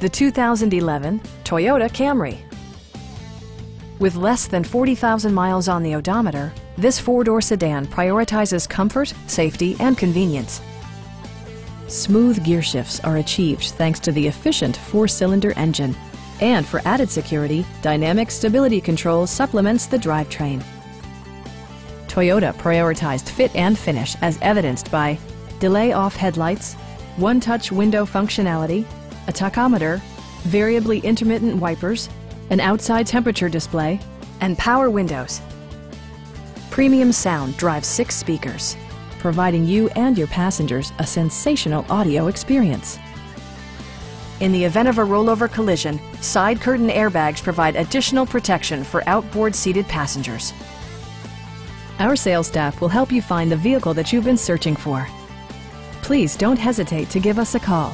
the 2011 Toyota Camry. With less than 40,000 miles on the odometer, this four-door sedan prioritizes comfort, safety, and convenience. Smooth gear shifts are achieved thanks to the efficient four-cylinder engine. And for added security, dynamic stability control supplements the drivetrain. Toyota prioritized fit and finish as evidenced by delay-off headlights, one-touch window functionality, a tachometer, variably intermittent wipers, an outside temperature display, and power windows. Premium sound drives 6 speakers, providing you and your passengers a sensational audio experience. In the event of a rollover collision, side curtain airbags provide additional protection for outboard seated passengers. Our sales staff will help you find the vehicle that you've been searching for. Please don't hesitate to give us a call.